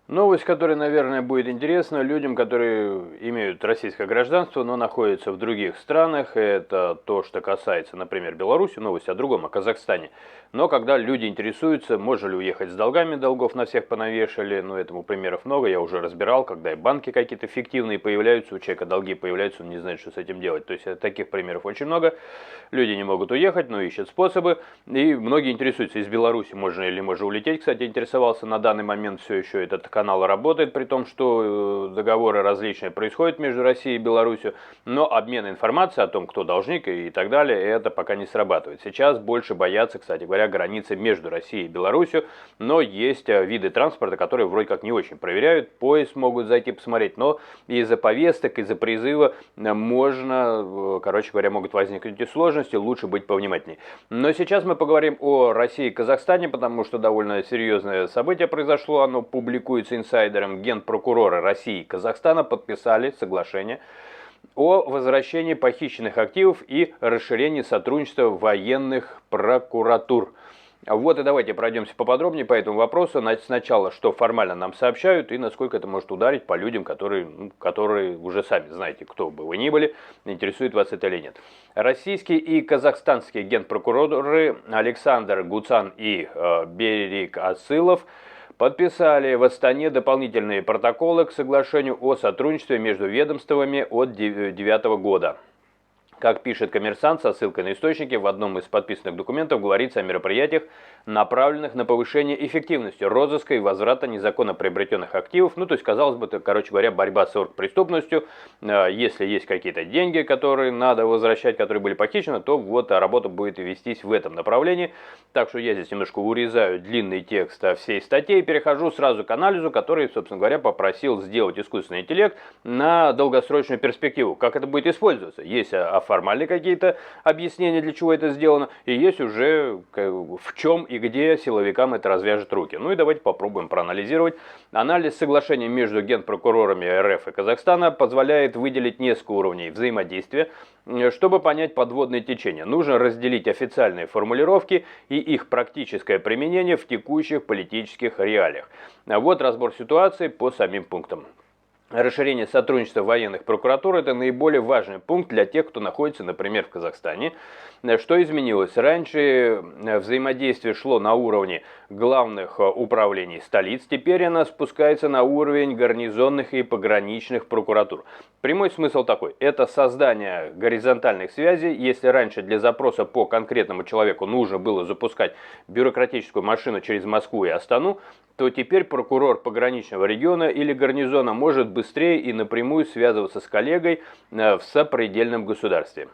Новость, которая, наверное, будет интересна людям, которые имеют российское гражданство, но находятся в других странах. Это то, что касается, например, Беларуси, новость о другом, о Казахстане. Но когда люди интересуются, можно ли уехать с долгами, долгов на всех понавешали, ну, этому примеров много, я уже разбирал, когда и банки какие-то фиктивные появляются, у человека долги появляются, он не знает, что с этим делать. То есть таких примеров очень много. Люди не могут уехать, но ищут способы. И многие интересуются, из Беларуси можно или можно улететь. Кстати, интересовался, на данный момент все еще этот канал работает, при том, что договоры различные происходят между Россией и Беларусью, но обмен информацией о том, кто должник и так далее, это пока не срабатывает. Сейчас больше боятся, кстати говоря, границы между Россией и Беларусью, но есть виды транспорта, которые вроде как не очень проверяют, поезд могут зайти посмотреть, но из-за повесток, из-за призыва можно, короче говоря, могут возникнуть и сложности, лучше быть повнимательнее. Но сейчас мы поговорим о России и Казахстане, потому что довольно серьезное событие произошло, оно публикуется инсайдером. Генпрокуроры России и Казахстана подписали соглашение о возвращении похищенных активов и расширении сотрудничества военных прокуратур. Вот и давайте пройдемся поподробнее по этому вопросу. Сначала, что формально нам сообщают и насколько это может ударить по людям, которые уже сами знаете, кто бы вы ни были, интересует вас это или нет. Российские и казахстанские генпрокуроры Александр Гуцан и Берик Асылов подписали в Астане дополнительные протоколы к соглашению о сотрудничестве между ведомствами от 2009 года. Как пишет «Коммерсант» со ссылкой на источники, в одном из подписанных документов говорится о мероприятиях, направленных на повышение эффективности розыска и возврата незаконно приобретенных активов. Ну, то есть, казалось бы, это, короче говоря, борьба с оргпреступностью. Если есть какие-то деньги, которые надо возвращать, которые были похищены, то вот работа будет вестись в этом направлении. Так что я здесь немножко урезаю длинный текст всей статьи и перехожу сразу к анализу, который, собственно говоря, попросил сделать искусственный интеллект на долгосрочную перспективу. Как это будет использоваться? Есть формальные какие-то объяснения, для чего это сделано, и есть уже в чем и где силовикам это развяжет руки. Ну и давайте попробуем проанализировать. Анализ соглашения между генпрокурорами РФ и Казахстана позволяет выделить несколько уровней взаимодействия. Чтобы понять подводное течение, нужно разделить официальные формулировки и их практическое применение в текущих политических реалиях. Вот разбор ситуации по самим пунктам. Расширение сотрудничества военных прокуратур – это наиболее важный пункт для тех, кто находится, например, в Казахстане. Что изменилось? Раньше взаимодействие шло на уровне главных управлений столиц, теперь оно спускается на уровень гарнизонных и пограничных прокуратур. Прямой смысл такой – это создание горизонтальных связей. Если раньше для запроса по конкретному человеку нужно было запускать бюрократическую машину через Москву и Астану, то теперь прокурор пограничного региона или гарнизона может быстрее и напрямую связываться с коллегой в сопредельном государстве.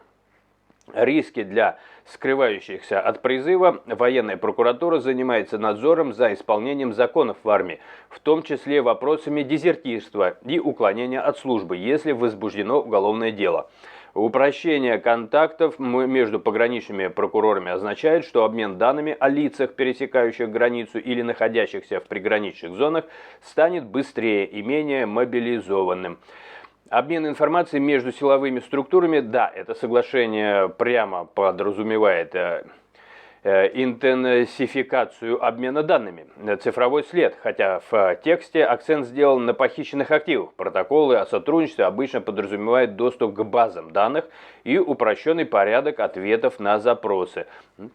Риски для скрывающихся от призыва. Военная прокуратура занимается надзором за исполнением законов в армии, в том числе вопросами дезертирства и уклонения от службы, если возбуждено уголовное дело. Упрощение контактов между пограничными прокурорами означает, что обмен данными о лицах, пересекающих границу или находящихся в приграничных зонах, станет быстрее и менее мобилизованным. Обмен информацией между силовыми структурами, да, это соглашение прямо подразумевает интенсификацию обмена данными, цифровой след, хотя в тексте акцент сделан на похищенных активах. Протоколы о сотрудничестве обычно подразумевают доступ к базам данных и упрощенный порядок ответов на запросы.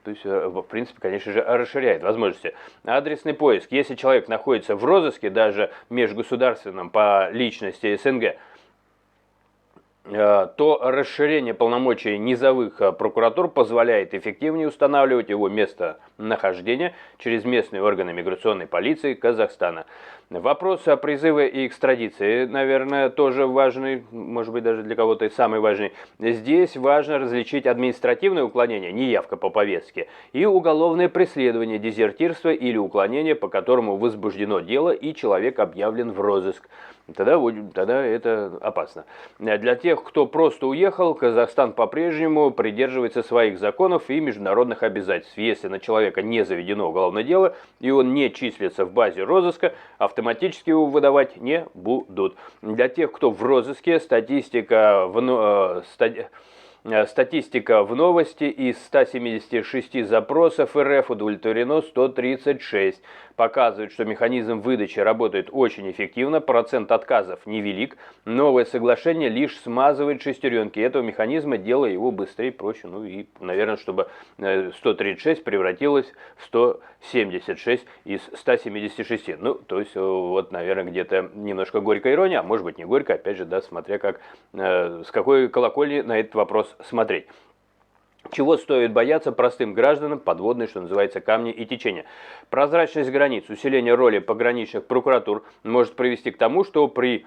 То есть, в принципе, конечно же, расширяет возможности. Адресный поиск. Если человек находится в розыске, даже межгосударственном по личности СНГ, то расширение полномочий низовых прокуратур позволяет эффективнее устанавливать его местонахождение через местные органы миграционной полиции Казахстана. Вопрос о призыве и экстрадиции, наверное, тоже важный, может быть, даже для кого-то и самый важный. Здесь важно различить административное уклонение, неявка по повестке, и уголовное преследование, дезертирство или уклонение, по которому возбуждено дело и человек объявлен в розыск. Тогда это опасно. Для тех, кто просто уехал, Казахстан по-прежнему придерживается своих законов и международных обязательств. Если на человека не заведено уголовное дело и он не числится в базе розыска, автоматически его выдавать не будут. Для тех, кто в розыске, Статистика в новости: из 176 запросов РФ удовлетворено 136. Показывает, что механизм выдачи работает очень эффективно, процент отказов невелик. Новое соглашение лишь смазывает шестеренки этого механизма, делая его быстрее, проще. Ну и, наверное, чтобы 136 превратилось в 176 из 176. Ну, то есть, вот, наверное, где-то немножко горькая ирония, а может быть не горькая, опять же, да, смотря как, с какой колокольни на этот вопрос смотреть. Чего стоит бояться простым гражданам подводные, что называется, камни и течения? Прозрачность границ, усиление роли пограничных прокуратур может привести к тому, что при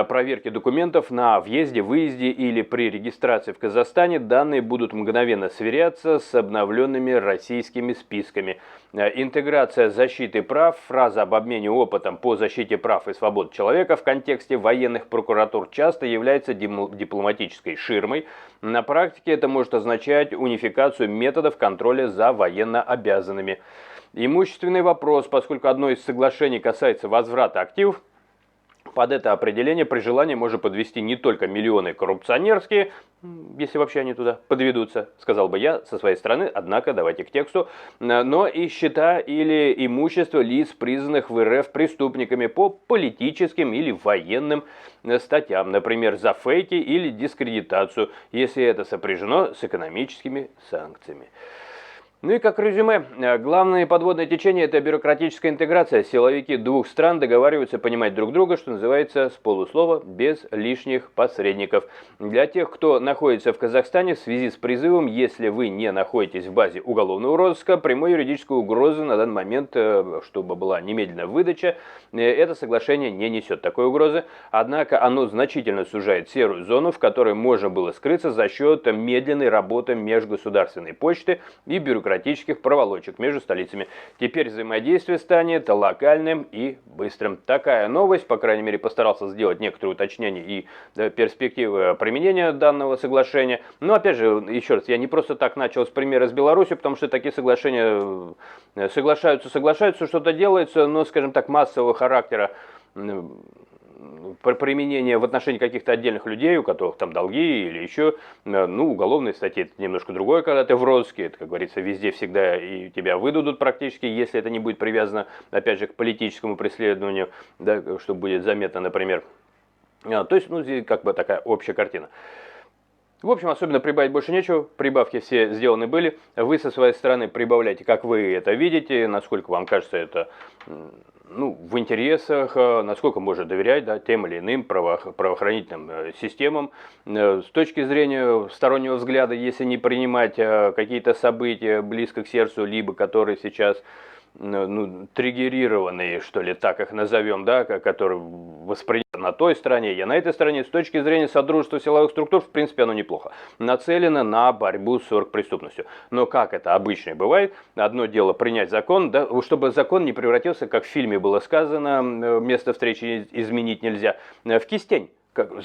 проверке документов на въезде, выезде или при регистрации в Казахстане данные будут мгновенно сверяться с обновленными российскими списками. Интеграция защиты прав, фраза об обмене опытом по защите прав и свобод человека в контексте военных прокуратур часто является дипломатической ширмой. На практике это может означать унификацию методов контроля за военнообязанными. Имущественный вопрос: поскольку одно из соглашений касается возврата активов, под это определение при желании можно подвести не только миллионы коррупционерские, если вообще они туда подведутся, сказал бы я со своей стороны, однако давайте к тексту, но и счета или имущество лиц, признанных в РФ преступниками по политическим или военным статьям, например, за фейки или дискредитацию, если это сопряжено с экономическими санкциями. Ну и как резюме, главное подводное течение – это бюрократическая интеграция. Силовики двух стран договариваются понимать друг друга, что называется, с полуслова, без лишних посредников. Для тех, кто находится в Казахстане, в связи с призывом, если вы не находитесь в базе уголовного розыска, прямой юридической угрозы на данный момент, чтобы была немедленная выдача, это соглашение не несет такой угрозы. Однако оно значительно сужает серую зону, в которой можно было скрыться за счет медленной работы межгосударственной почты и бюрократических проволочек между столицами. Теперь взаимодействие станет локальным и быстрым. Такая новость, по крайней мере, постарался сделать некоторые уточнения и перспективы применения данного соглашения. Но опять же, еще раз, я не просто так начал с примера с Беларусью, потому что такие соглашения соглашаются, что-то делается, но, скажем так, массового характера применение в отношении каких-то отдельных людей, у которых там долги или еще, ну, уголовные статьи, это немножко другое, когда ты в розыске, это, как говорится, везде всегда и тебя выдадут практически, если это не будет привязано, опять же, к политическому преследованию, да, что будет заметно, например. То есть, ну, здесь как бы такая общая картина. В общем, особенно прибавить больше нечего, прибавки все сделаны были, вы со своей стороны прибавляйте, как вы это видите, насколько вам кажется это, ну, в интересах, насколько можно доверять, да, тем или иным правоохранительным системам. С точки зрения стороннего взгляда, если не принимать какие-то события близко к сердцу, либо которые сейчас, ну, триггерированные, что ли, так их назовем, да, которые восприняты на той стороне, я на этой стороне, с точки зрения содружества силовых структур, в принципе, оно неплохо. Нацелено на борьбу с оргпреступностью. Но как это обычно и бывает, одно дело принять закон, да, чтобы закон не превратился, как в фильме было сказано, место встречи изменить нельзя, в кистень.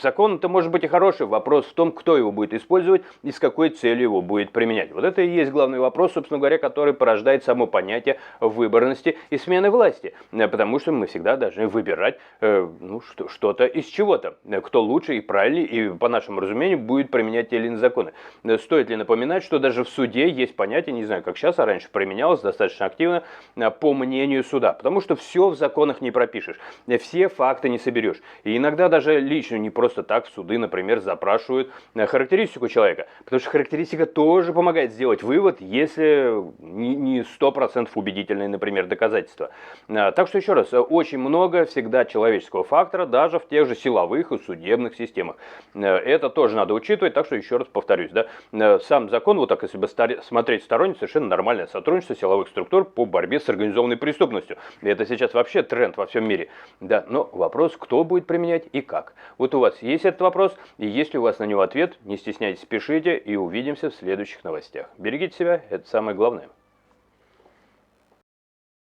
Закон-то может быть и хороший, вопрос в том, кто его будет использовать и с какой целью его будет применять. Вот это и есть главный вопрос, собственно говоря, который порождает само понятие выборности и смены власти. Потому что мы всегда должны выбирать ну, что-то из чего-то. Кто лучше и правильнее, и по нашему разумению, будет применять те или иные законы. Стоит ли напоминать, что даже в суде есть понятие, не знаю, как сейчас, а раньше применялось достаточно активно, по мнению суда. Потому что все в законах не пропишешь, все факты не соберешь. И иногда даже лично не просто так в суды, например, запрашивают характеристику человека. Потому что характеристика тоже помогает сделать вывод, если не 100% убедительные, например, доказательства. Так что еще раз, очень много всегда человеческого фактора, даже в тех же силовых и судебных системах. Это тоже надо учитывать, так что еще раз повторюсь. Да, сам закон, вот так если бы смотреть сторонне, совершенно нормальное сотрудничество силовых структур по борьбе с организованной преступностью. И это сейчас вообще тренд во всем мире. Да, но вопрос, кто будет применять и как. Вот у вас есть этот вопрос, и если у вас на него ответ, не стесняйтесь, пишите, и увидимся в следующих новостях. Берегите себя, это самое главное.